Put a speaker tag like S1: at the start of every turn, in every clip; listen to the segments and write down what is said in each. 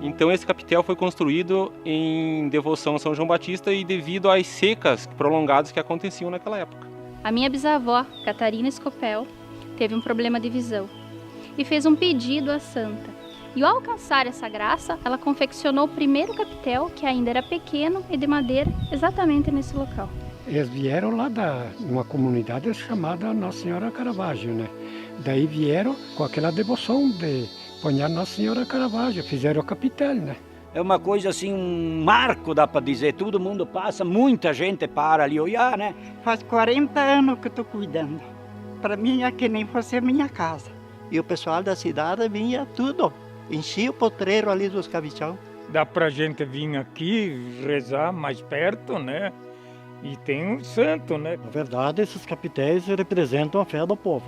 S1: Então esse capitel foi construído em devoção a São João Batista e devido às secas prolongadas que aconteciam naquela época.
S2: A minha bisavó, Catarina Escopel, teve um problema de visão e fez um pedido à santa. E ao alcançar essa graça, ela confeccionou o primeiro capitel, que ainda era pequeno e de madeira, exatamente nesse local.
S3: Eles vieram lá de uma comunidade chamada Nossa Senhora Caravaggio, né? Daí vieram com aquela devoção de ponhar Nossa Senhora Caravaggio, fizeram o capitel, né?
S4: É uma coisa assim, um marco, dá para dizer. Todo mundo passa, muita gente para ali olhar, né?
S5: Faz 40 anos que eu estou cuidando. Para mim é que nem fosse a minha casa. E o pessoal da cidade vinha tudo. Enchia o potreiro ali dos cabichão.
S6: Dá pra gente vir aqui rezar mais perto, né? E tem um santo, né?
S7: Na verdade, esses capitéis representam a fé do povo.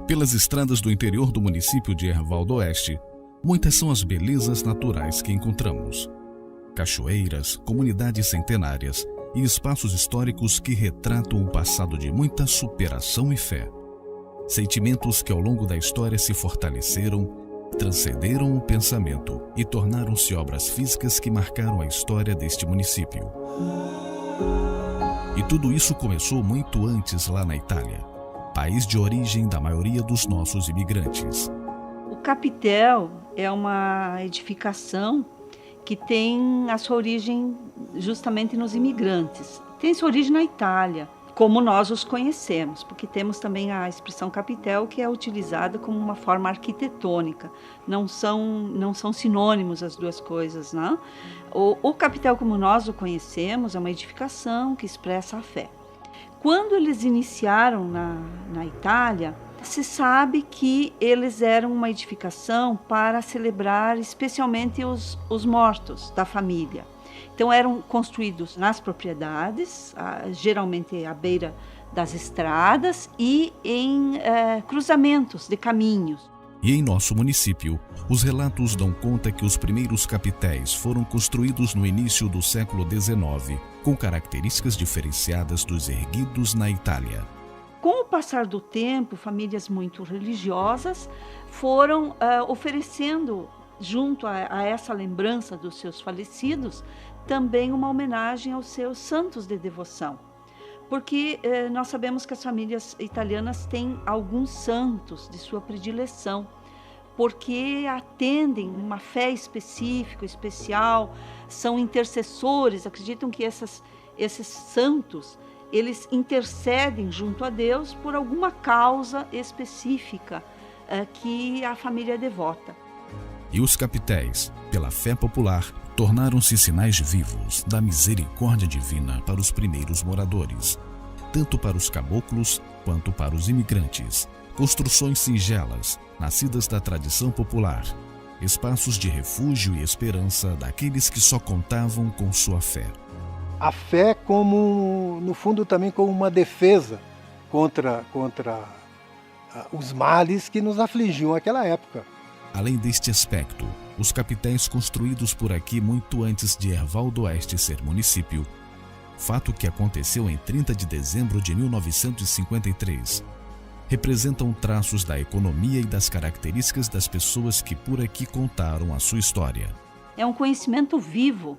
S8: Pelas estradas do interior do município de Herval do Oeste, muitas são as belezas naturais que encontramos. Cachoeiras, comunidades centenárias e espaços históricos que retratam um passado de muita superação e fé. Sentimentos que ao longo da história se fortaleceram, transcenderam o pensamento e tornaram-se obras físicas que marcaram a história deste município. E tudo isso começou muito antes lá na Itália, país de origem da maioria dos nossos imigrantes.
S9: O capitel é uma edificação que tem a sua origem justamente nos imigrantes. Tem sua origem na Itália, como nós os conhecemos, porque temos também a expressão capitel, que é utilizada como uma forma arquitetônica. Não são sinônimos as duas coisas, né? O capitel, como nós o conhecemos, é uma edificação que expressa a fé. Quando eles iniciaram na Itália, se sabe que eles eram uma edificação para celebrar especialmente os mortos da família. Então eram construídos nas propriedades, geralmente à beira das estradas e em cruzamentos de caminhos.
S8: E em nosso município, os relatos dão conta que os primeiros capitéis foram construídos no início do século XIX, com características diferenciadas dos erguidos na Itália.
S9: Com o passar do tempo, famílias muito religiosas foram oferecendo, junto a essa lembrança dos seus falecidos, também uma homenagem aos seus santos de devoção. Porque nós sabemos que as famílias italianas têm alguns santos de sua predileção, porque atendem uma fé específica, especial, são intercessores, acreditam que esses santos, eles intercedem junto a Deus por alguma causa específica que a família é devota.
S8: E os capitéis, pela fé popular, tornaram-se sinais vivos da misericórdia divina para os primeiros moradores, tanto para os caboclos quanto para os imigrantes. Construções singelas, nascidas da tradição popular, espaços de refúgio e esperança daqueles que só contavam com sua fé.
S10: A fé como, no fundo, também como uma defesa contra os males que nos afligiam naquela época.
S8: Além deste aspecto, os capitéis construídos por aqui muito antes de Herval do Oeste ser município, fato que aconteceu em 30 de dezembro de 1953, representam traços da economia e das características das pessoas que por aqui contaram a sua história.
S9: É um conhecimento vivo.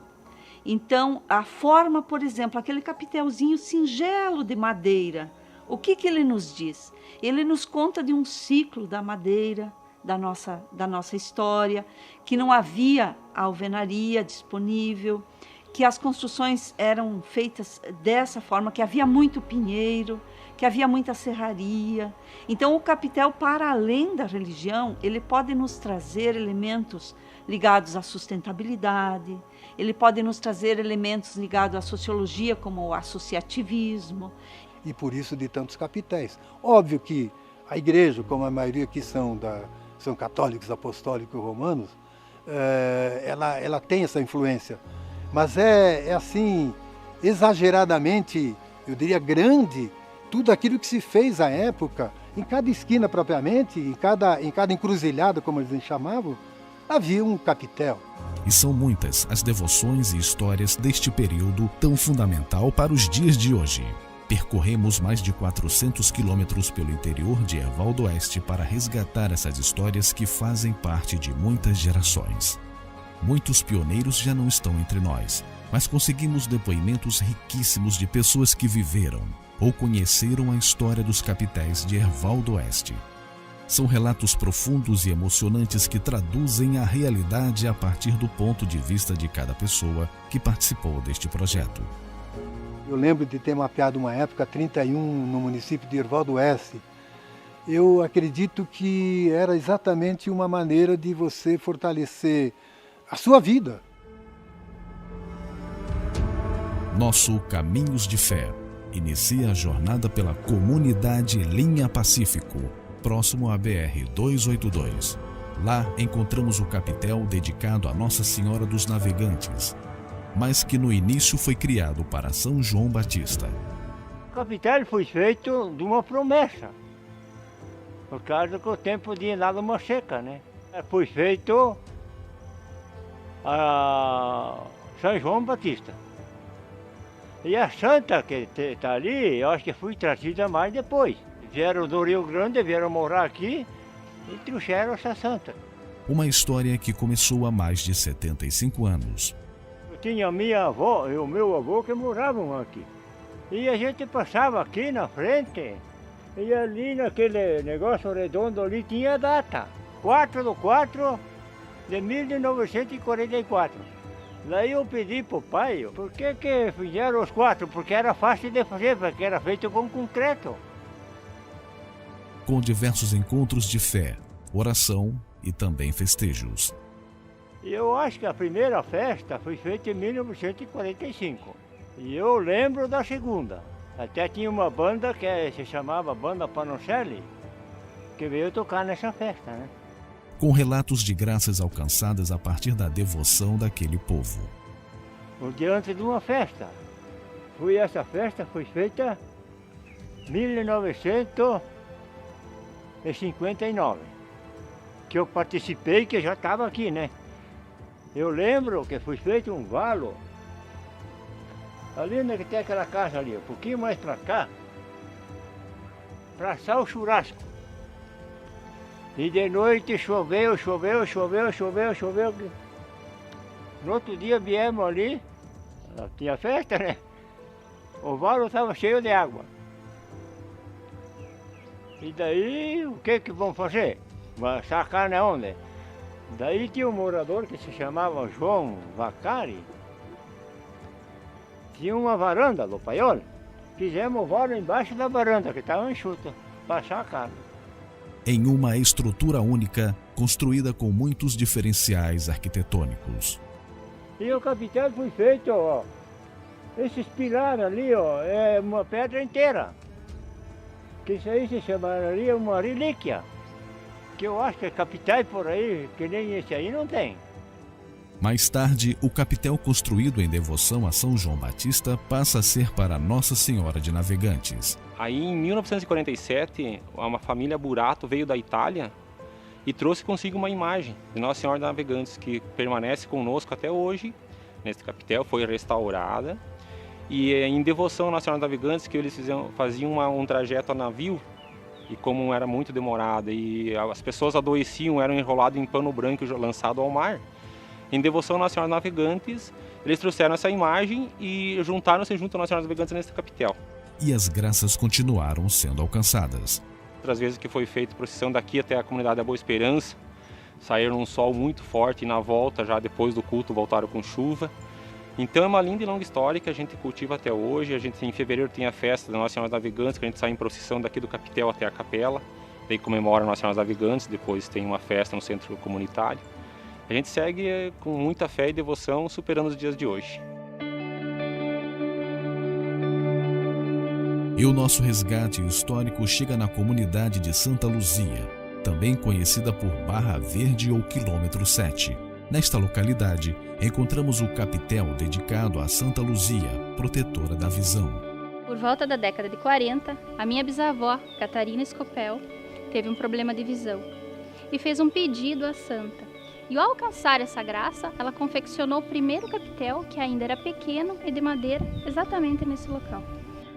S9: Então, a forma, por exemplo, aquele capitelzinho singelo de madeira, o que ele nos diz? Ele nos conta de um ciclo da madeira, da nossa história, que não havia alvenaria disponível, que as construções eram feitas dessa forma, que havia muito pinheiro, que havia muita serraria. Então, o capitel, para além da religião, ele pode nos trazer elementos ligados à sustentabilidade, ele pode nos trazer elementos ligados à sociologia, como o associativismo.
S10: E por isso de tantos capitéis. Óbvio que a igreja, como a maioria que são católicos, apostólicos, romanos, ela tem essa influência. Mas é assim, exageradamente, eu diria grande, tudo aquilo que se fez à época, em cada esquina propriamente, em cada encruzilhada, como eles chamavam, havia um capitel.
S8: E são muitas as devoções e histórias deste período tão fundamental para os dias de hoje. Percorremos mais de 400 quilômetros pelo interior de Herval do Oeste para resgatar essas histórias que fazem parte de muitas gerações. Muitos pioneiros já não estão entre nós, mas conseguimos depoimentos riquíssimos de pessoas que viveram ou conheceram a história dos capitéis de Herval do Oeste. São relatos profundos e emocionantes que traduzem a realidade a partir do ponto de vista de cada pessoa que participou deste projeto.
S10: Eu lembro de ter mapeado uma época, 31, no município de Herval do Oeste. Eu acredito que era exatamente uma maneira de você fortalecer a sua vida.
S8: Nosso Caminhos de Fé inicia a jornada pela comunidade Linha Pacífico, próximo à BR-282. Lá encontramos o capitel dedicado a Nossa Senhora dos Navegantes, mas que no início foi criado para São João Batista.
S11: O capitel foi feito de uma promessa, por causa que o tempo de nada uma seca, né? Foi feito a São João Batista. E a santa que está ali, eu acho que foi trazida mais depois. Vieram do Rio Grande, vieram morar aqui e trouxeram essa santa.
S8: Uma história que começou há mais de 75 anos.
S11: Eu tinha a minha avó e o meu avô que moravam aqui. E a gente passava aqui na frente e ali naquele negócio redondo ali tinha a data. 4/4 de 1944. Daí eu pedi para o pai, por que fizeram os 4? Porque era fácil de fazer, porque era feito com concreto.
S8: Com diversos encontros de fé, oração e também festejos.
S11: E eu acho que a primeira festa foi feita em 1945. E eu lembro da segunda. Até tinha uma banda que se chamava Banda Panocelli, que veio tocar nessa festa, né?
S8: Com relatos de graças alcançadas a partir da devoção daquele povo.
S11: Diante de uma festa. Essa festa foi feita em 1959. Que eu participei, que já estava aqui, né? Eu lembro que foi feito um valo. Ali onde tem aquela casa ali, um pouquinho mais para cá. Para assar o churrasco. E de noite choveu. No outro dia viemos ali, tinha festa, né? O valo estava cheio de água. E daí, o que vão fazer? Vai assar carne aonde? Daí tinha um morador que se chamava João Vacari. Tinha uma varanda do paiol. Fizemos o valo embaixo da varanda, que estava enxuta, para assar a carne.
S8: Em uma estrutura única, construída com muitos diferenciais arquitetônicos.
S11: E o capitel foi feito, ó, esses pilares ali, ó, é uma pedra inteira. Que isso aí se chamaria uma relíquia. Que eu acho que capitais por aí, que nem esse aí, não tem.
S8: Mais tarde, o capitel construído em devoção a São João Batista passa a ser para Nossa Senhora de Navegantes.
S1: Aí, em 1947, uma família Burato veio da Itália e trouxe consigo uma imagem de Nossa Senhora de Navegantes, que permanece conosco até hoje. Nesse capitel foi restaurada. E em devoção a Nossa Senhora de Navegantes, que eles faziam um trajeto a navio, e como era muito demorado e as pessoas adoeciam, eram enroladas em pano branco lançado ao mar. Em devoção a Nossa Senhora de Navegantes, eles trouxeram essa imagem e juntaram-se junto a Nossa Senhora de Navegantes nesse capitel.
S8: E as graças continuaram sendo alcançadas.
S1: Outras vezes que foi feita procissão daqui até a comunidade da Boa Esperança, saíram um sol muito forte e na volta, já depois do culto, voltaram com chuva. Então é uma linda e longa história que a gente cultiva até hoje. A gente em fevereiro tem a festa da Nossa Senhora dos Navegantes, que a gente sai em procissão daqui do capitel até a capela. Daí comemora a Nossa Senhora dos Navegantes, depois tem uma festa no centro comunitário. A gente segue com muita fé e devoção, superando os dias de hoje.
S8: E o nosso resgate histórico chega na comunidade de Santa Luzia, também conhecida por Barra Verde ou Quilômetro 7. Nesta localidade, encontramos o capitel dedicado a Santa Luzia, protetora da visão.
S2: Por volta da década de 40, a minha bisavó, Catarina Escopel, teve um problema de visão e fez um pedido à santa. E ao alcançar essa graça, ela confeccionou o primeiro capitel, que ainda era pequeno e de madeira, exatamente nesse local.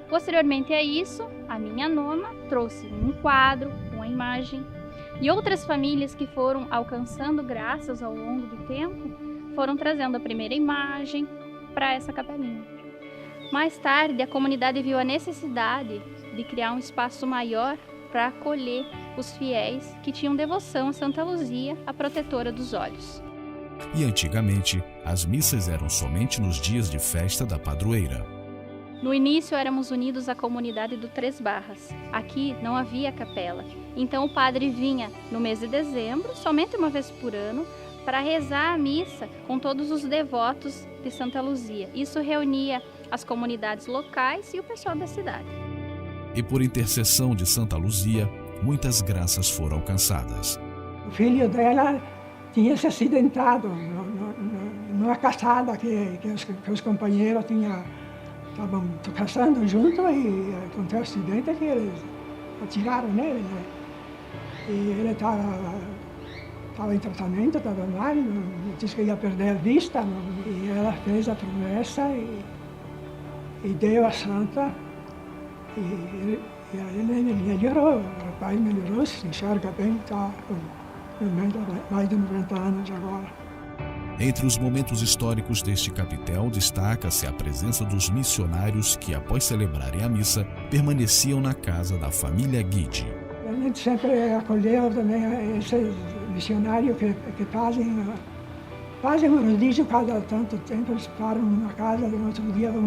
S2: Posteriormente a isso, a minha nona trouxe um quadro, uma imagem, e outras famílias que foram alcançando graças ao longo do tempo foram trazendo a primeira imagem para essa capelinha. Mais tarde, a comunidade viu a necessidade de criar um espaço maior para acolher os fiéis que tinham devoção a Santa Luzia, a protetora dos olhos.
S8: E antigamente, as missas eram somente nos dias de festa da padroeira.
S2: No início éramos unidos à comunidade do Três Barras. Aqui não havia capela, então o padre vinha no mês de dezembro, somente uma vez por ano, para rezar a missa com todos os devotos de Santa Luzia. Isso reunia as comunidades locais e o pessoal da cidade.
S8: E por intercessão de Santa Luzia, muitas graças foram alcançadas.
S12: O filho dela tinha se acidentado numa caçada que os companheiros estavam caçando junto e aconteceu um acidente que eles atiraram nele, né? E ele estava em tratamento, estava mal, disse que ia perder a vista, e ela fez a promessa e deu a santa. E aí ele melhorou, o rapaz melhorou, se enxerga bem, está com mais de 90 anos agora.
S8: Entre os momentos históricos deste capitel, destaca-se a presença dos missionários que, após celebrarem a missa, permaneciam na casa da família Guide.
S12: A gente sempre acolheu também esses missionários que fazem um rodízio cada tanto tempo, eles param numa casa, no outro dia vão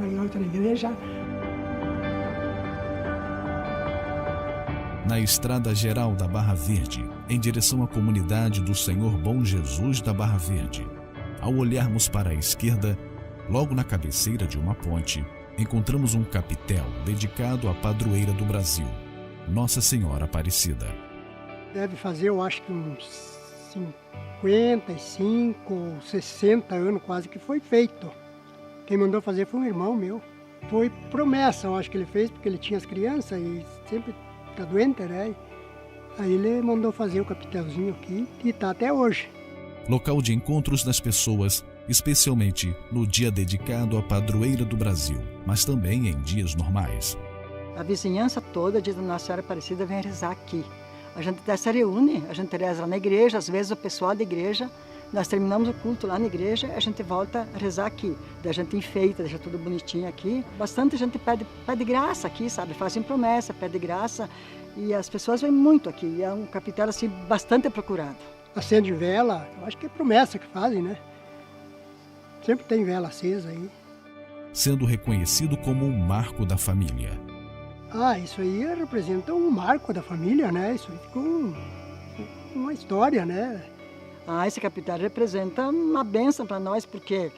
S12: em outra igreja.
S8: Na Estrada Geral da Barra Verde, em direção à comunidade do Senhor Bom Jesus da Barra Verde. Ao olharmos para a esquerda, logo na cabeceira de uma ponte, encontramos um capitel dedicado à padroeira do Brasil, Nossa Senhora Aparecida.
S13: Deve fazer, eu acho que uns 55, 60 anos quase que foi feito. Quem mandou fazer foi um irmão meu. Foi promessa, eu acho que ele fez, porque ele tinha as crianças e sempre está doente, né? Aí ele mandou fazer o capitelzinho aqui e está até hoje.
S8: Local de encontros das pessoas, especialmente no dia dedicado à padroeira do Brasil, mas também em dias normais.
S14: A vizinhança toda de Nossa Senhora Aparecida vem rezar aqui. A gente até se reúne, a gente reza lá na igreja, às vezes o pessoal da igreja, nós terminamos o culto lá na igreja, a gente volta a rezar aqui. Daí a gente enfeita, deixa tudo bonitinho aqui. Bastante gente pede graça aqui, sabe? Fazem promessa, pede graça. E as pessoas vêm muito aqui. É um capitel assim, bastante procurado.
S13: Acende vela, eu acho que é promessa que fazem, né? Sempre tem vela acesa aí.
S8: Sendo reconhecido como um marco da família.
S13: Ah, isso aí representa um marco da família, né? Isso aí ficou uma história, né?
S14: Ah, esse capitel representa uma bênção para nós, porque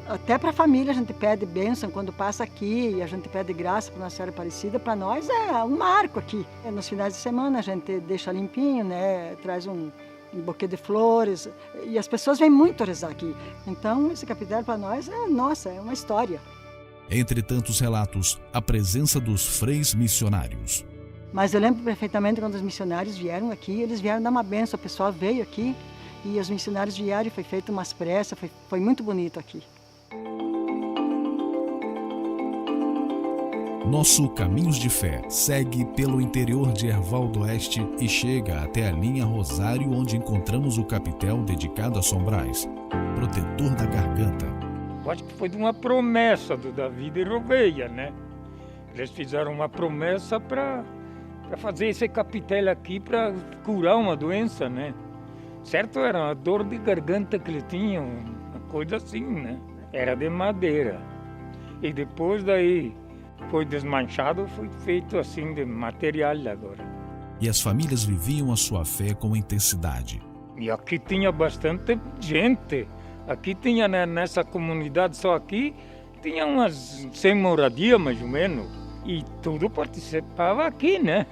S14: até para a família a gente pede bênção quando passa aqui e a gente pede graça para Nossa Senhora Aparecida. Para nós é um marco aqui. Nos finais de semana a gente deixa limpinho, né? Traz um buquê de flores e as pessoas vêm muito rezar aqui. Então esse capitel para nós é uma história.
S8: Entre tantos relatos, a presença dos freis missionários.
S14: Mas eu lembro perfeitamente quando os missionários vieram aqui, eles vieram dar uma benção, o pessoal veio aqui e os missionários vieram e foi feito umas pressas, foi muito bonito aqui.
S8: Nosso Caminhos de Fé segue pelo interior de Herval do Oeste e chega até a linha Rosário, onde encontramos o capitel dedicado a São Brás, protetor da garganta.
S6: Eu acho que foi de uma promessa do David e Rouveia, né? Eles fizeram uma promessa para fazer esse capitel aqui para curar uma doença, né? Certo, era uma dor de garganta que ele tinha, uma coisa assim, né? Era de madeira. E depois daí foi desmanchado, foi feito assim de material agora.
S8: E as famílias viviam a sua fé com intensidade.
S6: E aqui tinha bastante gente. Aqui tinha, né, nessa comunidade só aqui, tinha umas 100 moradias mais ou menos. E tudo participava aqui, né?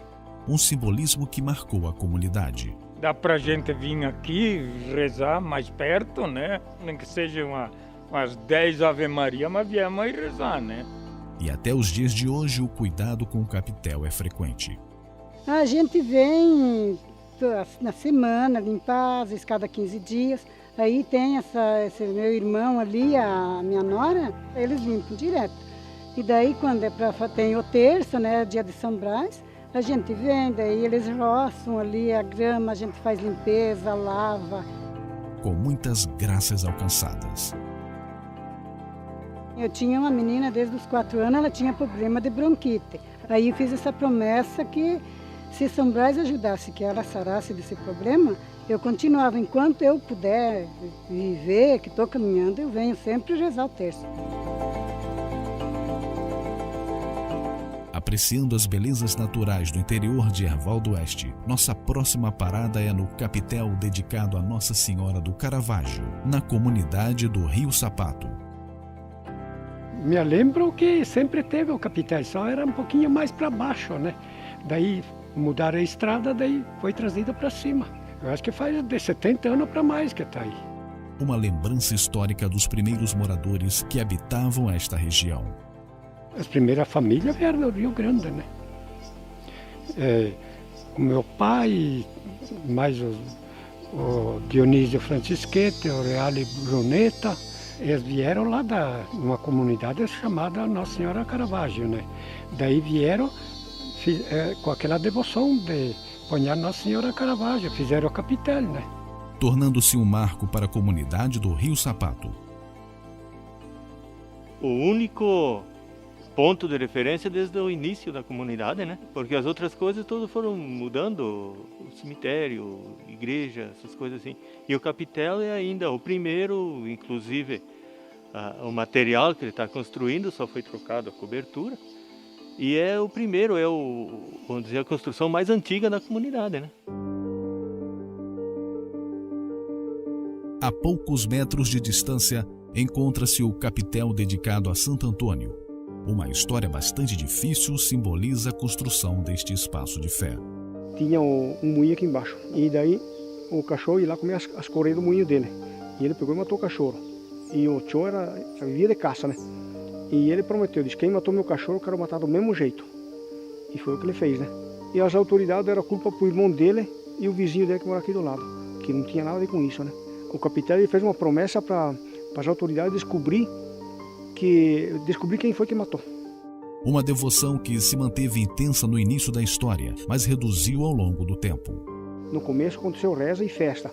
S8: Um simbolismo que marcou a comunidade.
S6: Dá pra gente vir aqui rezar mais perto, né? Nem que seja umas 10 Ave Maria, mas viemos aí rezar, né?
S8: E até os dias de hoje o cuidado com o capitel é frequente.
S14: A gente vem na semana limpar, às vezes cada 15 dias. Aí tem esse meu irmão ali, a minha nora, eles limpam direto. E daí quando tem o terço, né, dia de São Brás, a gente vem, daí eles roçam ali a grama, a gente faz limpeza, lava.
S8: Com muitas graças alcançadas.
S14: Eu tinha uma menina desde os 4 anos, ela tinha problema de bronquite. Aí eu fiz essa promessa que se São Brás ajudasse que ela sarasse desse problema, eu continuava. Enquanto eu puder viver, que estou caminhando, eu venho sempre rezar o terço.
S8: Apreciando as belezas naturais do interior de Herval do Oeste, nossa próxima parada é no capitel dedicado a Nossa Senhora do Caravaggio, na comunidade do Rio Sapato.
S3: Me lembro que sempre teve o capitel, só era um pouquinho mais para baixo, né? Daí mudaram a estrada, daí foi trazida para cima. Eu acho que faz de 70 anos para mais que está aí.
S8: Uma lembrança histórica dos primeiros moradores que habitavam esta região.
S3: As primeiras famílias vieram do Rio Grande, né? O meu pai, mais o Dionísio Francisquete, o Reale Bruneta, eles vieram lá de uma comunidade chamada Nossa Senhora Caravaggio, né? Daí vieram com aquela devoção de ponhar Nossa Senhora Caravaggio, fizeram o capitel, né?
S8: Tornando-se um marco para a comunidade do Rio Sapato.
S15: O único ponto de referência desde o início da comunidade, né? Porque as outras coisas todas foram mudando, o cemitério, igreja, essas coisas assim. E o capitel é ainda o primeiro, inclusive o material que ele está construindo só foi trocado a cobertura. E é o primeiro, vamos dizer, a construção mais antiga da comunidade, né?
S8: A poucos metros de distância encontra-se o capitel dedicado a Santo Antônio. Uma história bastante difícil simboliza a construção deste espaço de fé.
S16: Tinha um moinho aqui embaixo, e daí o cachorro ia lá comer as correias do moinho dele. E ele pegou e matou o cachorro. E o tio vivia de caça, né? E ele prometeu, disse, quem matou meu cachorro, eu quero matar do mesmo jeito. E foi o que ele fez, né? E as autoridades deram culpa pro irmão dele e o vizinho dele que mora aqui do lado, que não tinha nada a ver com isso, né? O capitel ele fez uma promessa para as autoridades descobrir quem foi que matou.
S8: Uma devoção que se manteve intensa no início da história, mas reduziu ao longo do tempo.
S16: No começo aconteceu reza e festa,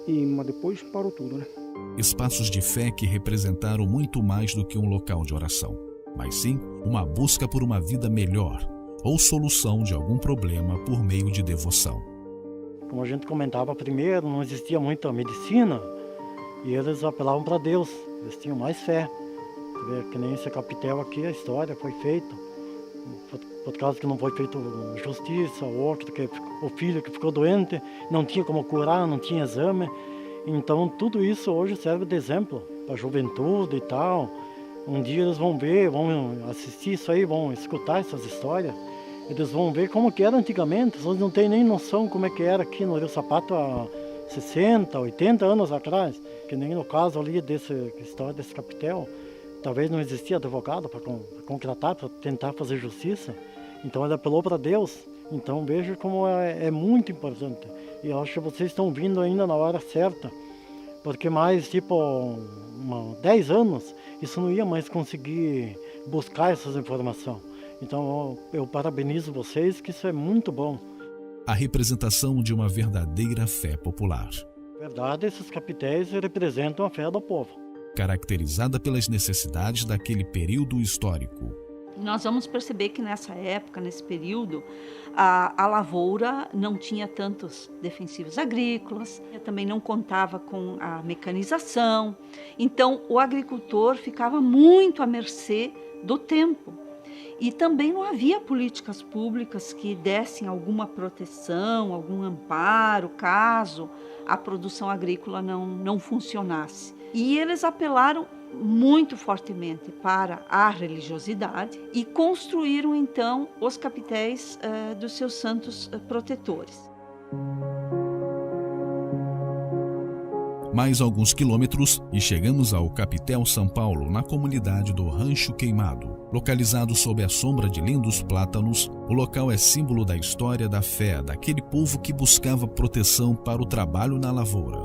S16: mas depois parou tudo, né?
S8: Espaços de fé que representaram muito mais do que um local de oração, mas sim uma busca por uma vida melhor ou solução de algum problema por meio de devoção.
S7: Como a gente comentava primeiro, não existia muita medicina e eles apelavam para Deus, eles tinham mais fé. Que nem esse capitel aqui, a história foi feita, por causa que não foi feita justiça, o filho que ficou doente, não tinha como curar, não tinha exame. Então tudo isso hoje serve de exemplo para a juventude e tal. Um dia eles vão ver, vão assistir isso aí, vão escutar essas histórias. Eles vão ver como que era antigamente, eles não têm nem noção como é que era aqui no Rio Sapato há 60, 80 anos atrás. Que nem no caso ali dessa história desse capitel. Talvez não existia advogado para contratar, para tentar fazer justiça. Então ele apelou para Deus. Então veja como é muito importante. E eu acho que vocês estão vindo ainda na hora certa. Porque mais, 10 anos, isso não ia mais conseguir buscar essas informações. Então eu parabenizo vocês, que isso é muito bom.
S8: A representação de uma verdadeira fé popular.
S7: Na verdade, esses capitéis representam a fé do povo.
S8: Caracterizada pelas necessidades daquele período histórico.
S9: Nós vamos perceber que nessa época, nesse período, a lavoura não tinha tantos defensivos agrícolas, também não contava com a mecanização, então o agricultor ficava muito à mercê do tempo. E também não havia políticas públicas que dessem alguma proteção, algum amparo, caso a produção agrícola não funcionasse. E eles apelaram muito fortemente para a religiosidade e construíram então os capitéis dos seus santos protetores.
S8: Mais alguns quilômetros e chegamos ao Capitel São Paulo, na comunidade do Rancho Queimado. Localizado sob a sombra de lindos plátanos, o local é símbolo da história da fé daquele povo que buscava proteção para o trabalho na lavoura.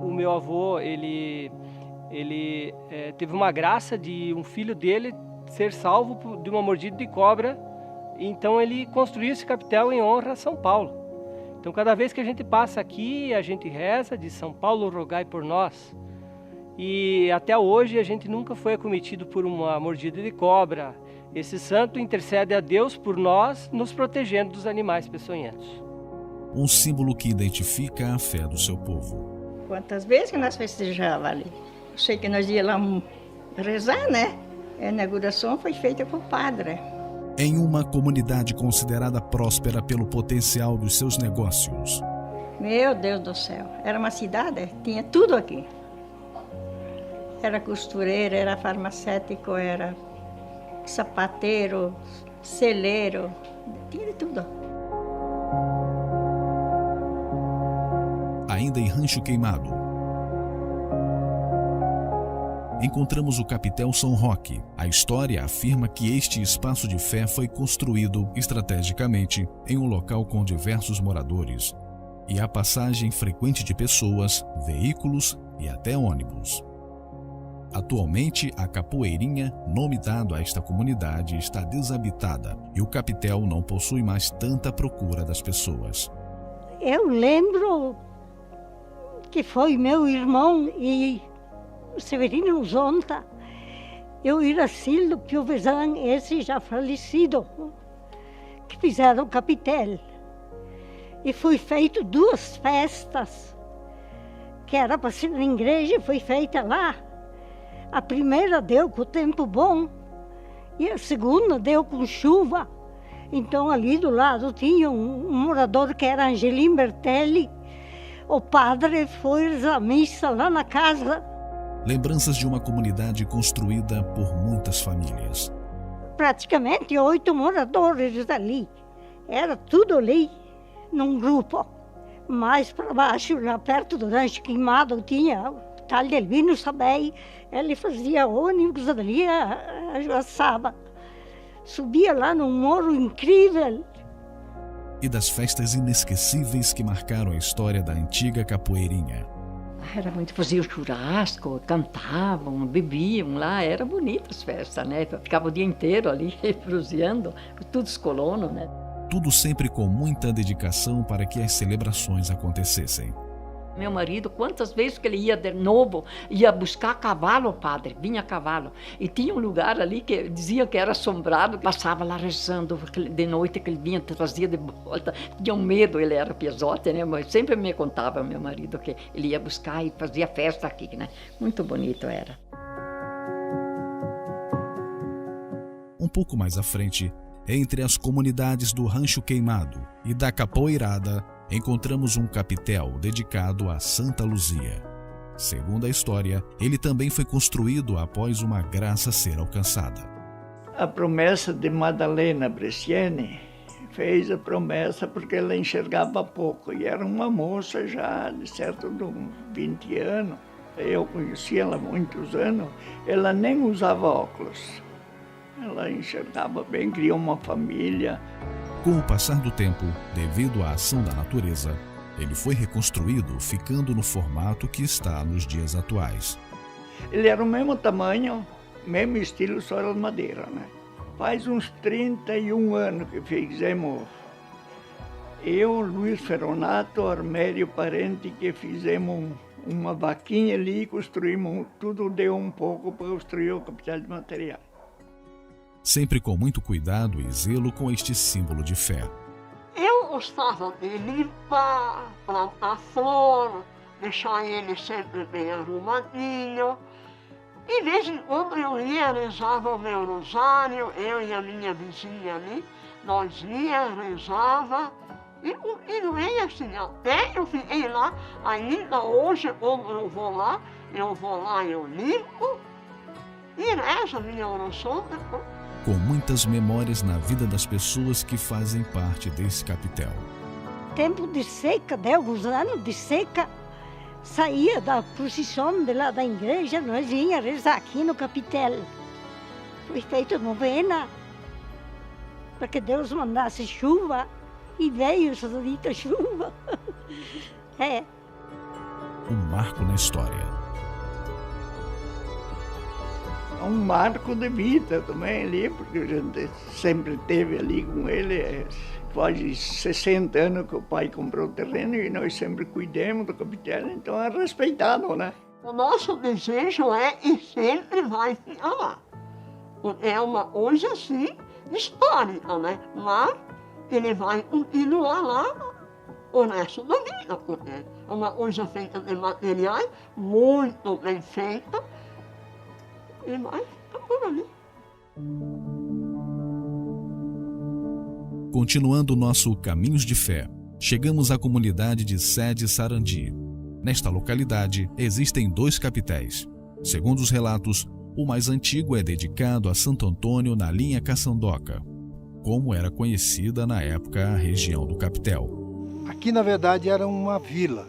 S17: O meu avô, ele teve uma graça de um filho dele ser salvo de uma mordida de cobra, então ele construiu esse capitel em honra a São Paulo. Então, cada vez que a gente passa aqui, a gente reza de São Paulo, rogai por nós. E até hoje a gente nunca foi acometido por uma mordida de cobra. Esse santo intercede a Deus por nós, nos protegendo dos animais peçonhentos.
S8: Um símbolo que identifica a fé do seu povo.
S18: Quantas vezes que nós festejávamos ali? Eu sei que nós íamos lá rezar, né? A inauguração foi feita com o padre.
S8: Em uma comunidade considerada próspera pelo potencial dos seus negócios.
S18: Meu Deus do céu, era uma cidade, tinha tudo aqui. Era costureiro, era farmacêutico, era sapateiro, celeiro, tinha de tudo.
S8: Ainda em Rancho Queimado, encontramos o Capitel São Roque. A história afirma que este espaço de fé foi construído estrategicamente em um local com diversos moradores e a passagem frequente de pessoas, veículos e até ônibus. Atualmente, a Capoeirinha, nome dado a esta comunidade, está desabitada e o capitel não possui mais tanta procura das pessoas.
S19: Eu lembro que foi meu irmão e Severino Zonta, eu e Racildo Piovesan, esse já falecido, que fizeram o capitel. E foi feito 2 festas, que era para ser na igreja, foi feita lá. A primeira deu com o tempo bom e a segunda deu com chuva. Então ali do lado tinha um morador que era Angelim Bertelli. O padre foi rezar a missa lá na casa.
S8: Lembranças de uma comunidade construída por muitas famílias.
S19: Praticamente 8 moradores ali. Era tudo ali, num grupo. Mais para baixo, lá perto do Rancho Queimado, tinha o tal de Elvino Sabei. Ele fazia ônibus ali, assava. Subia lá num morro incrível.
S8: E das festas inesquecíveis que marcaram a história da antiga Capoeirinha.
S20: Era muito, faziam churrasco, cantavam, bebiam lá, era bonita as festas, né? Ficava o dia inteiro ali, proseando, todos colonos, né?
S8: Tudo sempre com muita dedicação para que as celebrações acontecessem.
S20: Meu marido, quantas vezes que ele ia de novo, ia buscar cavalo, padre, vinha a cavalo. E tinha um lugar ali que dizia que era assombrado, passava lá rezando de noite, que ele vinha, trazia de volta. Tinha um medo, ele era piezote, né? Mas sempre me contava, meu marido, que ele ia buscar e fazia festa aqui, né? Muito bonito era.
S8: Um pouco mais à frente, entre as comunidades do Rancho Queimado e da Capoeirada, encontramos um capitel dedicado a Santa Luzia. Segundo a história, ele também foi construído após uma graça ser alcançada.
S5: A promessa de Madalena Bresciani fez a promessa porque ela enxergava pouco e era uma moça já de certo de uns 20 anos. Eu conheci ela há muitos anos, ela nem usava óculos. Ela enxergava bem, criou uma família.
S8: Com o passar do tempo, devido à ação da natureza, ele foi reconstruído, ficando no formato que está nos dias atuais.
S5: Ele era o mesmo tamanho, mesmo estilo, só era de madeira, né? Faz uns 31 anos que fizemos, eu, Luiz Ferronato, Armério Parente, que fizemos uma vaquinha ali e construímos, tudo deu um pouco para construir o capital de material.
S8: Sempre com muito cuidado e zelo com este símbolo de fé.
S21: Eu gostava de limpar, plantar flor, deixar ele sempre bem arrumadinho. E de vez em quando eu ia, rezava o meu rosário, eu e a minha vizinha ali, nós ia, rezava, e não ia assim, até eu fiquei lá, ainda hoje quando eu vou lá, eu limpo e rezo a minha oração depois.
S8: Com muitas memórias na vida das pessoas que fazem parte desse capitel.
S19: Tempo de seca, de alguns anos de seca, saía da procissão de lá da igreja, nós vinha rezar aqui no capitel. Foi feita novena para que Deus mandasse chuva e veio essa dita chuva. É.
S8: Um marco na história.
S5: Um marco de vida também ali, porque a gente sempre esteve ali com ele. Quase 60 anos que o pai comprou o terreno e nós sempre cuidamos do capitel, então é respeitado, né?
S21: O nosso desejo é e sempre vai ficar lá. É uma coisa assim histórica, né? Mas ele vai continuar lá o resto da vida, porque é uma coisa feita de materiais, muito bem feita, e vai ficar por ali.
S8: Continuando nosso Caminhos de Fé, chegamos à comunidade de Sede Sarandi. Nesta localidade existem 2 capitéis. Segundo os relatos, o mais antigo é dedicado a Santo Antônio na linha Caçandoca, como era conhecida na época a região do capitel.
S10: Aqui, na verdade, era uma vila.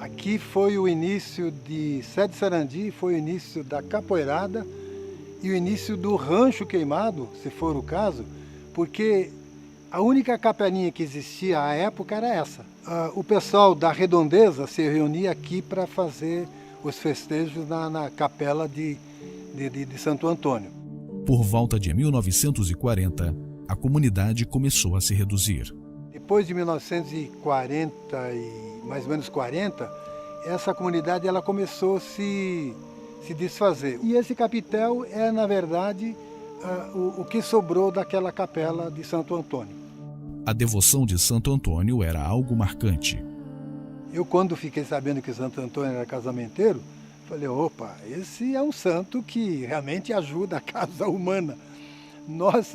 S10: Aqui foi o início de Sede Sarandi, foi o início da capoeirada e o início do rancho queimado, se for o caso, porque a única capelinha que existia à época era essa. O pessoal da redondeza se reunia aqui para fazer os festejos na capela de Santo Antônio.
S8: Por volta de 1940, a comunidade começou a se reduzir.
S10: Depois de 1940 e mais ou menos 40, essa comunidade ela começou a se desfazer. E esse capitel é, na verdade, o que sobrou daquela capela de Santo Antônio.
S8: A devoção de Santo Antônio era algo marcante.
S10: Eu, quando fiquei sabendo que Santo Antônio era casamenteiro, falei, opa, esse é um santo que realmente ajuda a causa humana. Nós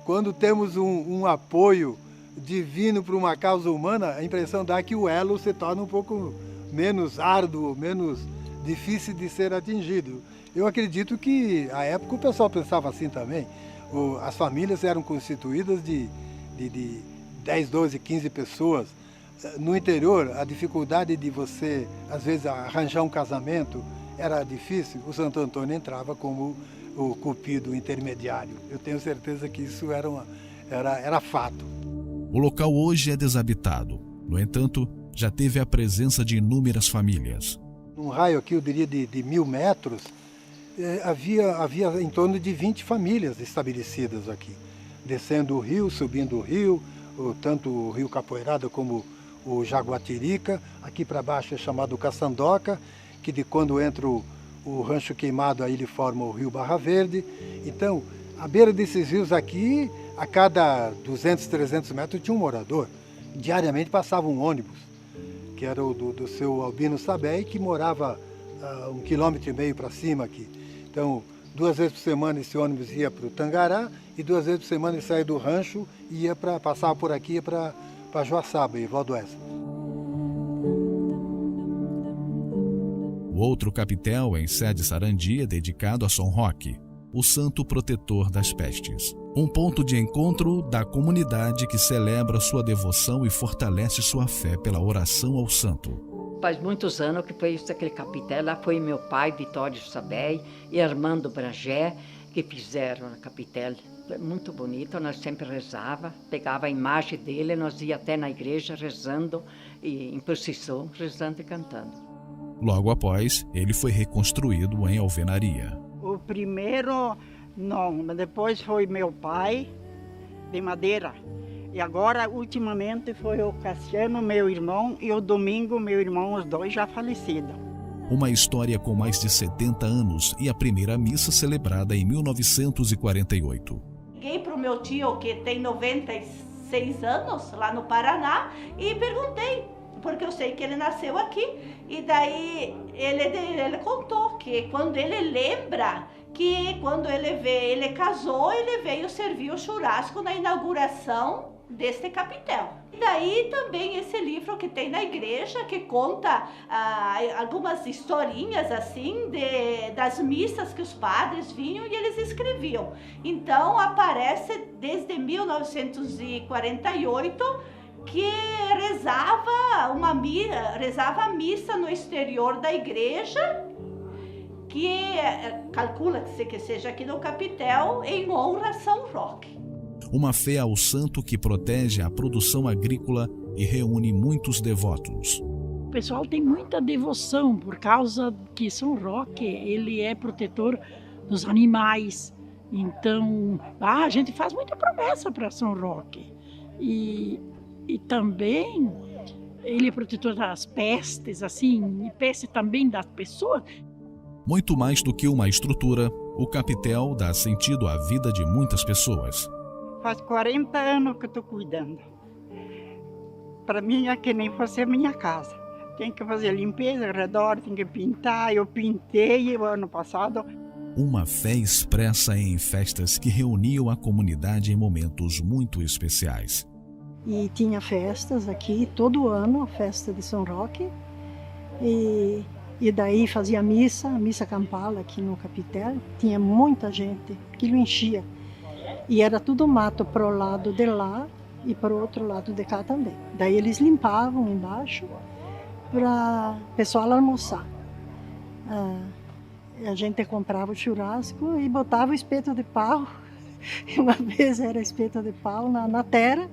S10: quando temos um apoio divino para uma causa humana, a impressão dá que o elo se torna um pouco menos árduo, menos difícil de ser atingido. Eu acredito que, à época, o pessoal pensava assim também. As famílias eram constituídas de 10, 12, 15 pessoas. No interior, a dificuldade de você, às vezes, arranjar um casamento era difícil. O Santo Antônio entrava como o cupido intermediário. Eu tenho certeza que isso era fato.
S8: O local hoje é desabitado. No entanto, já teve a presença de inúmeras famílias.
S10: Num raio aqui, eu diria de 1000 metros, havia em torno de 20 famílias estabelecidas aqui. Descendo o rio, subindo o rio, tanto o rio Capoeirada como o Jaguatirica. Aqui para baixo é chamado Caçandoca, que de quando entra o rancho queimado, aí ele forma o rio Barra Verde. Então, à beira desses rios aqui, a cada 200, 300 metros tinha um morador. Diariamente passava um ônibus, que era o do seu Albino Sabé, que morava 1,5 km para cima aqui. Então, 2 vezes por semana esse ônibus ia para o Tangará e 2 vezes por semana ele saía do rancho e passava por aqui e ia para Joaçaba, em Valdoeste.
S8: O outro capitel em Sede Sarandi é dedicado a São Roque, o santo protetor das pestes. Um ponto de encontro da comunidade que celebra sua devoção e fortalece sua fé pela oração ao santo.
S20: Faz muitos anos que foi isso, aquele capitel. Lá foi meu pai, Vitório Sabé, e Armando Bragé, que fizeram a capitel. Muito bonito, nós sempre rezava, pegava a imagem dele, nós ia até na igreja rezando, e em procissão, rezando e cantando.
S8: Logo após, ele foi reconstruído em alvenaria.
S4: O primeiro, não, mas depois foi meu pai, de madeira. E agora, ultimamente, foi o Cassiano, meu irmão, e o Domingo, meu irmão, os dois já falecidos.
S8: Uma história com mais de 70 anos e a primeira missa celebrada em 1948.
S22: Liguei para o meu tio, que tem 96 anos, lá no Paraná, e perguntei, porque eu sei que ele nasceu aqui. E daí ele contou que quando ele lembra que quando ele casou, ele veio servir o churrasco na inauguração deste capitel. E daí também esse livro que tem na igreja, que conta algumas historinhas assim das missas que os padres vinham e eles escreviam. Então aparece desde 1948 que rezava a missa no exterior da igreja, que calcula-se que seja aqui no capitel, em honra a São Roque.
S8: Uma fé ao santo que protege a produção agrícola e reúne muitos devotos.
S1: O pessoal tem muita devoção por causa que São Roque, ele é protetor dos animais. Então, a gente faz muita promessa para São Roque. E também ele é protetor das pestes, assim, e peste também das pessoas.
S8: Muito mais do que uma estrutura, o capitel dá sentido à vida de muitas pessoas.
S4: Faz 40 anos que estou cuidando. Para mim é que nem fosse a minha casa. Tem que fazer limpeza ao redor, tem que pintar. Eu pintei o ano passado.
S8: Uma fé expressa em festas que reuniam a comunidade em momentos muito especiais.
S13: E tinha festas aqui, todo ano, a festa de São Roque. E daí fazia a missa campal aqui no capitel. Tinha muita gente, aquilo enchia. E era tudo mato para o lado de lá e para o outro lado de cá também. Daí eles limpavam embaixo para o pessoal almoçar. A gente comprava o churrasco e botava o espeto de pau. Uma vez era espeto de pau na terra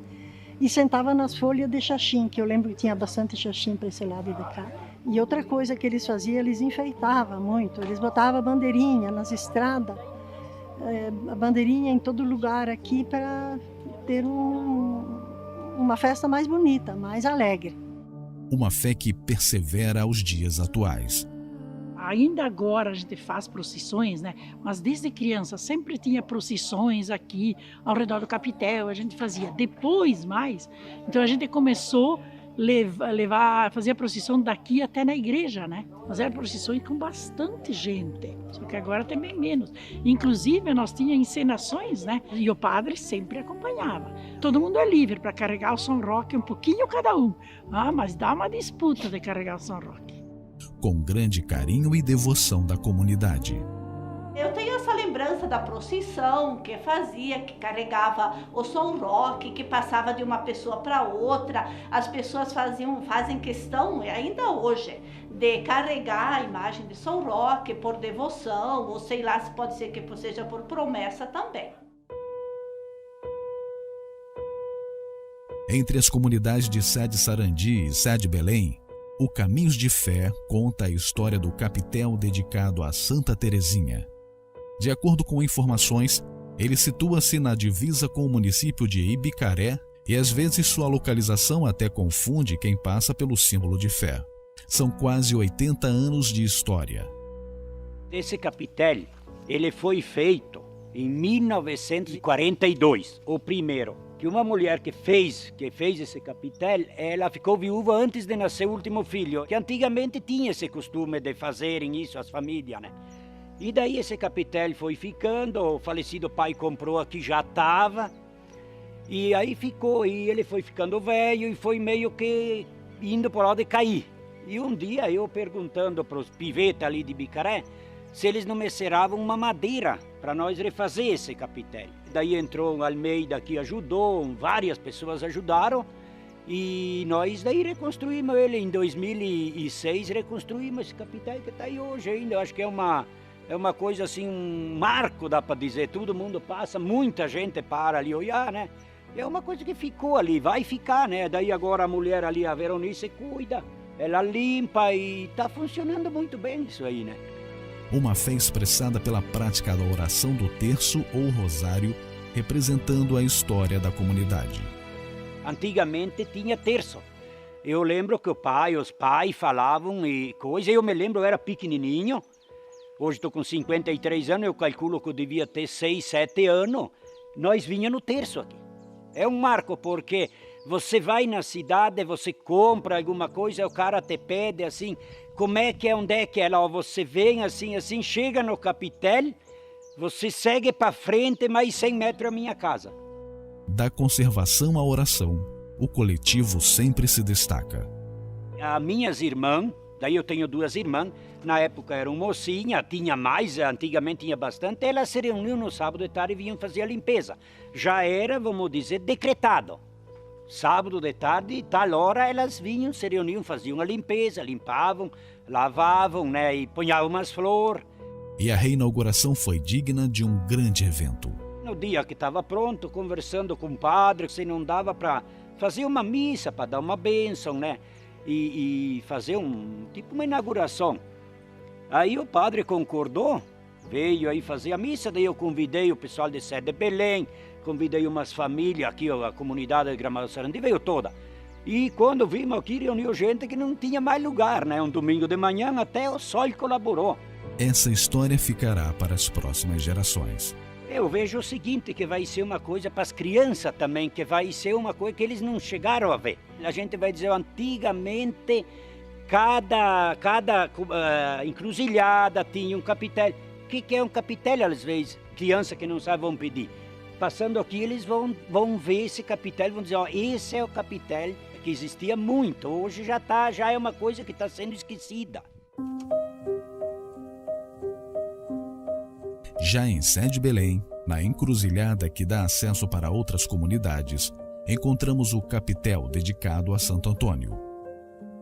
S13: e sentava nas folhas de xaxim, que eu lembro que tinha bastante xaxim para esse lado de cá. E outra coisa que eles faziam, eles enfeitavam muito. Eles botavam bandeirinha nas estradas, a bandeirinha em todo lugar aqui para ter uma festa mais bonita, mais alegre.
S8: Uma fé que persevera aos dias atuais.
S1: Ainda agora a gente faz procissões, né? Mas desde criança sempre tinha procissões aqui ao redor do capitel, a gente fazia. Depois mais, então a gente começou fazer a procissão daqui até na igreja, né? Mas eram procissões com bastante gente, só que agora tem bem menos. Inclusive nós tínhamos encenações, né? E o padre sempre acompanhava. Todo mundo é livre para carregar o São Roque, um pouquinho cada um. Mas dá uma disputa de carregar o São Roque.
S8: Com grande carinho e devoção da comunidade.
S22: Eu tenho essa lembrança da procissão que fazia, que carregava o São Roque, que passava de uma pessoa para outra. As pessoas fazem questão, ainda hoje, de carregar a imagem de São Roque por devoção, ou sei lá, se pode ser que seja por promessa também.
S8: Entre as comunidades de Sé de Sarandi e Sé de Belém, o Caminhos de Fé conta a história do capitel dedicado a Santa Teresinha. De acordo com informações, ele situa-se na divisa com o município de Ibicaré e às vezes sua localização até confunde quem passa pelo símbolo de fé. São quase 80 anos de história.
S11: Esse capitel, ele foi feito em 1942, o primeiro. Que uma mulher que fez esse capitel, ela ficou viúva antes de nascer o último filho, que antigamente tinha esse costume de fazerem isso as famílias, né? E daí esse capitel foi ficando, o falecido pai comprou aqui, já estava, e aí ficou, e ele foi ficando velho e foi meio que indo por hora de cair. E um dia eu perguntando para os pivetes ali de Bicaré, se eles não me ceravam uma madeira para nós refazer esse capitel. Daí entrou Almeida que ajudou, várias pessoas ajudaram, e nós daí reconstruímos ele em 2006, reconstruímos esse capitel que está aí hoje ainda. Eu acho que é uma coisa assim, um marco, dá para dizer, todo mundo passa, muita gente para ali olhar, né? É uma coisa que ficou ali, vai ficar, né? Daí agora a mulher ali, a Veronice, cuida, ela limpa e está funcionando muito bem isso aí, né?
S8: Uma fé expressada pela prática da oração do terço ou rosário, representando a história da comunidade.
S11: Antigamente tinha terço. Eu lembro que os pais falavam e coisa, eu me lembro, eu era pequenininho, hoje estou com 53 anos, eu calculo que eu devia ter 6, 7 anos, nós vinha no terço aqui. É um marco, porque você vai na cidade, você compra alguma coisa, o cara te pede assim, como é que é, onde é que é lá, você vem assim, chega no capitel, você segue para frente, mais 100 metros a minha casa.
S8: Da conservação à oração, o coletivo sempre se destaca.
S11: As minhas irmãs, daí eu tenho 2 irmãs, na época eram mocinhas, tinha mais, antigamente tinha bastante, elas se reuniam no sábado de tarde e vinham fazer a limpeza. Já era, vamos dizer, decretado. sábado de tarde, tal hora elas vinham, se reuniam, faziam a limpeza, limpavam, lavavam, né, e punhavam umas flores.
S8: E a reinauguração foi digna de um grande evento.
S11: No dia que estava pronto, conversando com o padre, se não dava para fazer uma missa, para dar uma bênção, né, e fazer tipo uma inauguração. Aí o padre concordou, veio aí fazer a missa, daí eu convidei o pessoal de Sé de Belém, convidei umas famílias aqui, a comunidade de Gramado Sarandi, veio toda. E quando vimos aqui, reuniu gente que não tinha mais lugar, né? Um domingo de manhã até o sol colaborou.
S8: Essa história ficará para as próximas gerações.
S11: Eu vejo o seguinte, que vai ser uma coisa para as crianças também, que vai ser uma coisa que eles não chegaram a ver. A gente vai dizer, antigamente, cada encruzilhada tinha um capitel. O que é um capitel, às vezes? Crianças que não sabem vão pedir. Passando aqui, eles vão ver esse capitel, vão dizer, ó, esse é o capitel que existia muito. Hoje já é uma coisa que está sendo esquecida.
S8: Já em Sé de Belém, na encruzilhada que dá acesso para outras comunidades, encontramos o capitel dedicado a Santo Antônio.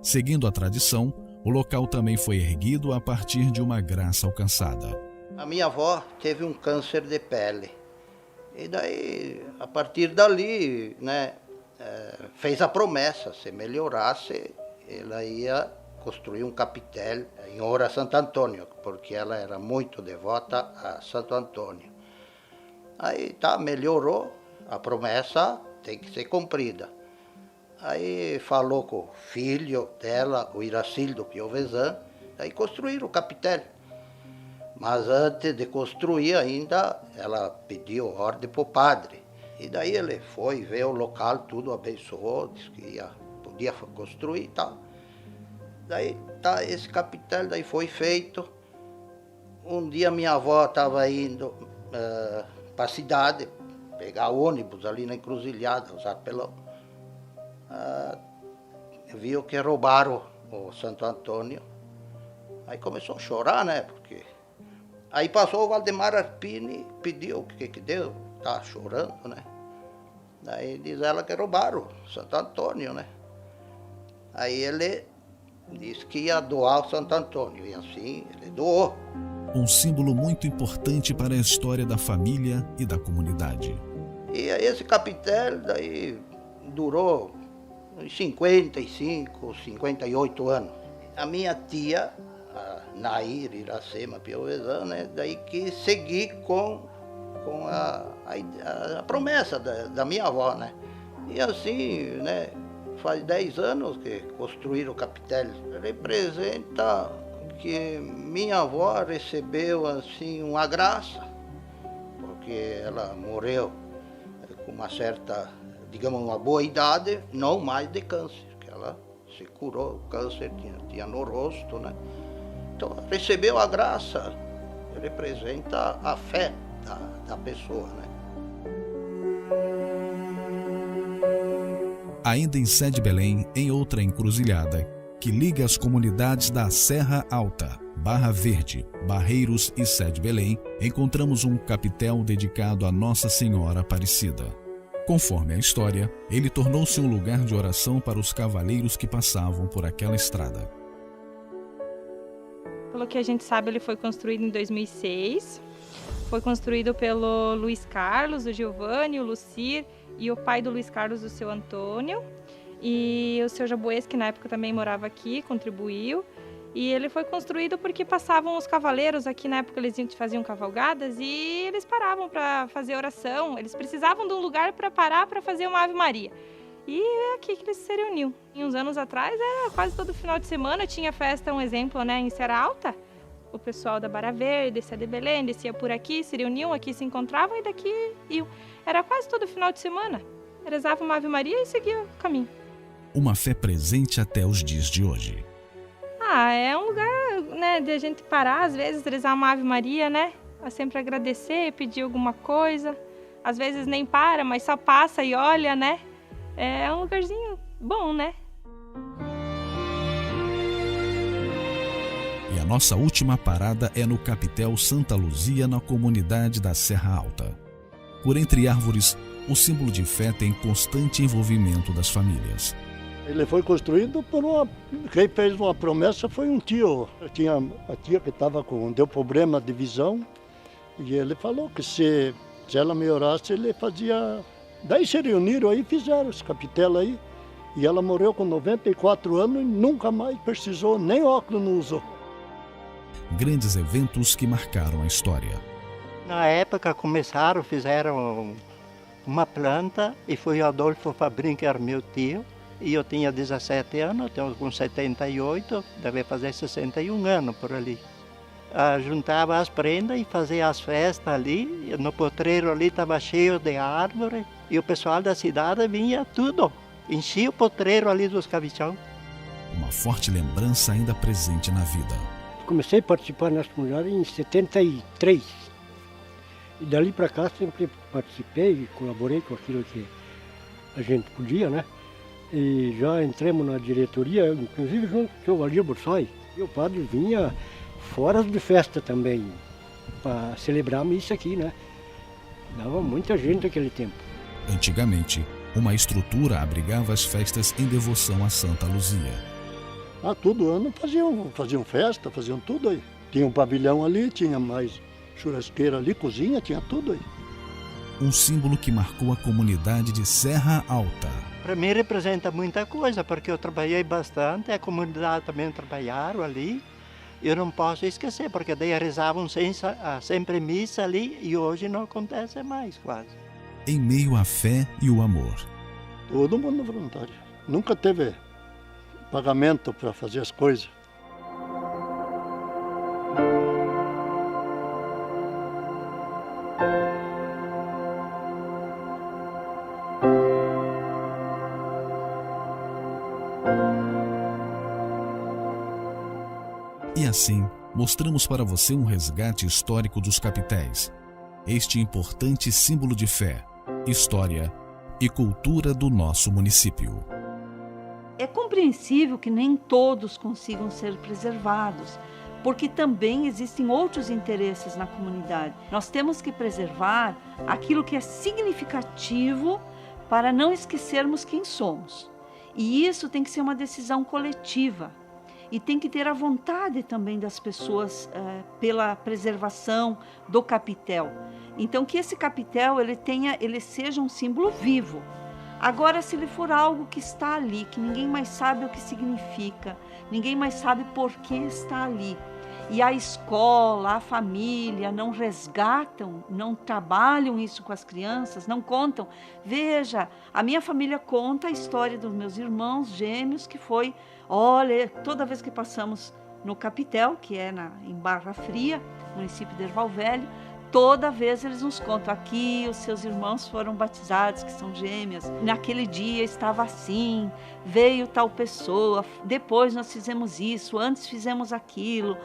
S8: Seguindo a tradição, o local também foi erguido a partir de uma graça alcançada.
S2: A minha avó teve um câncer de pele. E daí, a partir dali, né, fez a promessa, se melhorasse, ela ia construir um capitel em honra a Santo Antônio, porque ela era muito devota a Santo Antônio. Aí melhorou, a promessa tem que ser cumprida. Aí falou com o filho dela, o Iracildo Piovesan, aí construíram o capitel. Mas antes de construir ainda, ela pediu ordem para o padre. E daí ele foi ver o local, tudo abençoou, disse que podia construir e tal. Daí esse capitel daí foi feito. Um dia minha avó estava indo para a cidade, pegar ônibus ali na encruzilhada, usar pelão. Viu que roubaram o Santo Antônio. Aí começou a chorar, né? Porque aí passou o Valdemar Arpini, pediu o que deu, tá chorando, né? Daí diz ela que roubaram o Santo Antônio, né? Aí ele disse que ia doar o Santo Antônio, e assim ele doou.
S8: Um símbolo muito importante para a história da família e da comunidade.
S2: E esse capitel daí durou uns 55, 58 anos. A minha tia, a Nair Iracema Piovesan, né, daí quis seguir com a promessa da minha avó, né? E assim, né, faz 10 anos que construíram o capitel. Representa que minha avó recebeu assim uma graça, porque ela morreu com uma certa, digamos, uma boa idade, não mais de câncer, que ela se curou, o câncer tinha no rosto, né? Então, recebeu a graça, representa a fé da pessoa, né?
S8: Ainda em Sé de Belém, em outra encruzilhada, que liga as comunidades da Serra Alta, Barra Verde, Barreiros e Sé de Belém, encontramos um capitel dedicado a Nossa Senhora Aparecida. Conforme a história, ele tornou-se um lugar de oração para os cavaleiros que passavam por aquela estrada.
S12: Pelo que a gente sabe, ele foi construído em 2006. Foi construído pelo Luiz Carlos, o Giovanni, o Lucir e o pai do Luiz Carlos, o seu Antônio. E o seu Jabuês, que na época também morava aqui, contribuiu. E ele foi construído porque passavam os cavaleiros aqui, na época eles faziam cavalgadas e eles paravam para fazer oração. Eles precisavam de um lugar para parar para fazer uma Ave Maria. E é aqui que eles se reuniam. E uns anos atrás, era quase todo final de semana, tinha festa, um exemplo, né, em Serra Alta. O pessoal da Barra Verde, descia de Belém, descia por aqui, se reuniam, aqui se encontravam e daqui iam. Era quase todo final de semana. Rezavam uma Ave Maria e seguia o caminho.
S8: Uma fé presente até os dias de hoje.
S12: É um lugar, né, de a gente parar, às vezes, rezar uma Ave Maria, né? A sempre agradecer, pedir alguma coisa. Às vezes nem para, mas só passa e olha, né? É um lugarzinho bom, né?
S8: E a nossa última parada é no Capitel Santa Luzia, na comunidade da Serra Alta. Por entre árvores, o símbolo de fé tem constante envolvimento das famílias.
S6: Ele foi construído por quem fez uma promessa foi um tio. Tinha a tia que deu problema de visão e ele falou que se ela melhorasse, ele fazia... Daí se reuniram aí, fizeram esse capitel aí. E ela morreu com 94 anos e nunca mais precisou, nem óculos não usou.
S8: Grandes eventos que marcaram a história.
S14: Na época fizeram uma planta e foi Adolfo Fabrin, que era meu tio. E eu tinha 17 anos, estou com 78, deve fazer 61 anos por ali. Juntava as prendas e fazia as festas ali. No potreiro ali estava cheio de árvore. E o pessoal da cidade vinha tudo. Enchia o potreiro ali dos cabichão.
S8: Uma forte lembrança ainda presente na vida.
S16: Comecei a participar nessa comunidade em 73. E dali para cá sempre participei e colaborei com aquilo que a gente podia, né? E já entramos na diretoria, inclusive junto com o senhor Valdir Bursoi. E o padre vinha fora de festa também, para celebrar a missa aqui, né? Dava muita gente naquele tempo.
S8: Antigamente, uma estrutura abrigava as festas em devoção a Santa Luzia.
S6: Todo ano faziam festa, faziam tudo aí. Tinha um pavilhão ali, tinha mais churrasqueira ali, cozinha, tinha tudo aí.
S8: Um símbolo que marcou a comunidade de Serra Alta.
S14: Para mim representa muita coisa, porque eu trabalhei bastante, a comunidade também trabalharam ali. Eu não posso esquecer, porque daí rezavam sempre missa ali e hoje não acontece mais quase.
S8: Em meio à fé e o amor.
S6: Todo mundo voluntário. Nunca teve pagamento para fazer as coisas.
S8: E assim, mostramos para você um resgate histórico dos capitéis. Este importante símbolo de fé, história e cultura do nosso município.
S9: É compreensível que nem todos consigam ser preservados, porque também existem outros interesses na comunidade. Nós temos que preservar aquilo que é significativo para não esquecermos quem somos. E isso tem que ser uma decisão coletiva. E tem que ter a vontade também das pessoas pela preservação do capitel. Então, que esse capitel ele seja um símbolo vivo. Agora, se ele for algo que está ali, que ninguém mais sabe o que significa, ninguém mais sabe por que está ali, e a escola, a família não resgatam, não trabalham isso com as crianças, não contam. Veja, a minha família conta a história dos meus irmãos gêmeos, que foi, olha, toda vez que passamos no capitel, que é em Barra Fria, município de Erval Velho, toda vez eles nos contam, aqui os seus irmãos foram batizados, que são gêmeas, naquele dia estava assim, veio tal pessoa, depois nós fizemos isso, antes fizemos aquilo,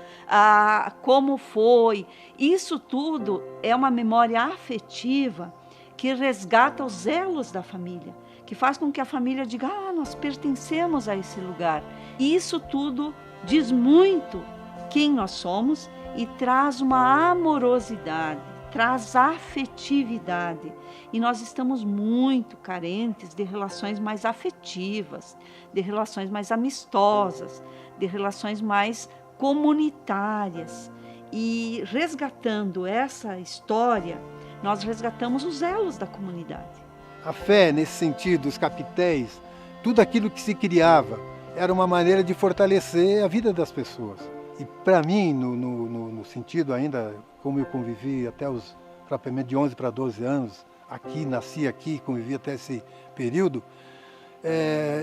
S9: como foi. Isso tudo é uma memória afetiva que resgata os elos da família, que faz com que a família diga, nós pertencemos a esse lugar. E isso tudo diz muito quem nós somos e traz uma amorosidade, traz afetividade. E nós estamos muito carentes de relações mais afetivas, de relações mais amistosas, de relações mais comunitárias. E resgatando essa história, nós resgatamos os elos da comunidade.
S10: A fé, nesse sentido, os capitéis, tudo aquilo que se criava, era uma maneira de fortalecer a vida das pessoas. E para mim, no sentido ainda, como eu convivi até os propriamente de 11 para 12 anos, aqui, nasci aqui, convivi até esse período,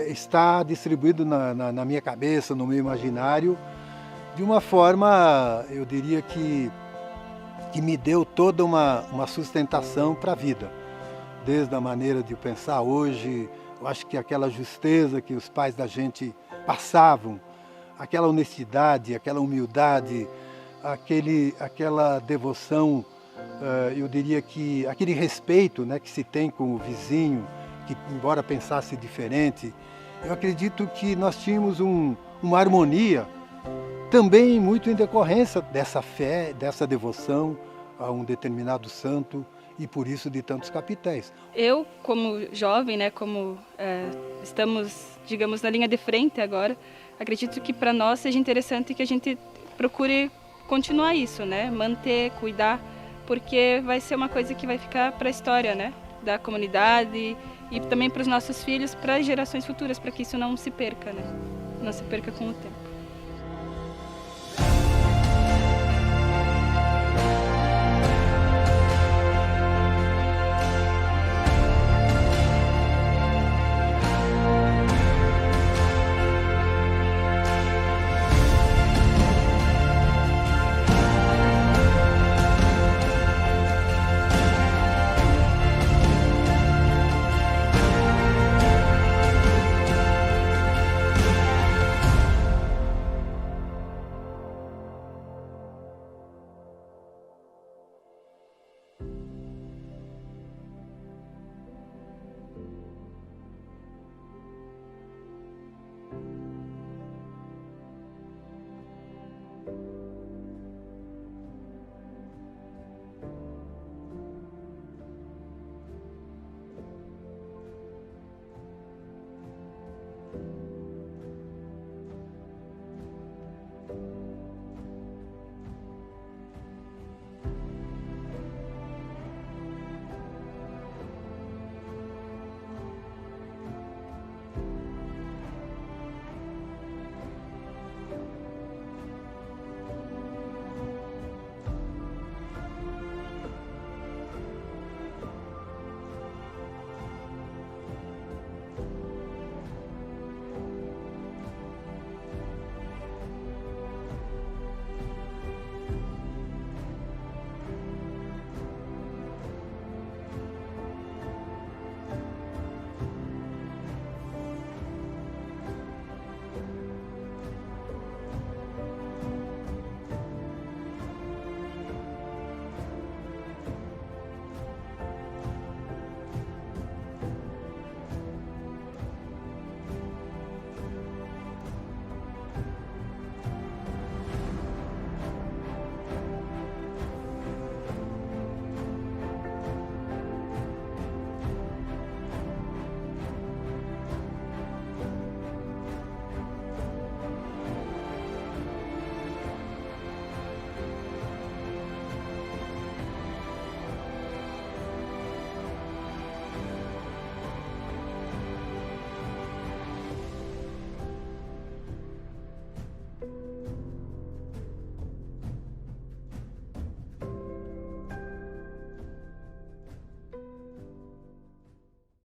S10: está distribuído na minha cabeça, no meu imaginário, de uma forma, eu diria que me deu toda uma sustentação para a vida. Desde a maneira de pensar hoje, eu acho que aquela justeza que os pais da gente passavam, aquela honestidade, aquela humildade, aquela devoção, eu diria que aquele respeito, né, que se tem com o vizinho, que embora pensasse diferente, eu acredito que nós tínhamos uma harmonia, também muito em decorrência dessa fé, dessa devoção a um determinado santo e por isso de tantos capitéis.
S12: Eu, como jovem, né, estamos, digamos, na linha de frente agora, acredito que para nós seja interessante que a gente procure continuar isso, né, manter, cuidar, porque vai ser uma coisa que vai ficar para a história, né, da comunidade e também para os nossos filhos, para as gerações futuras, para que isso não se perca, né, não se perca com o tempo.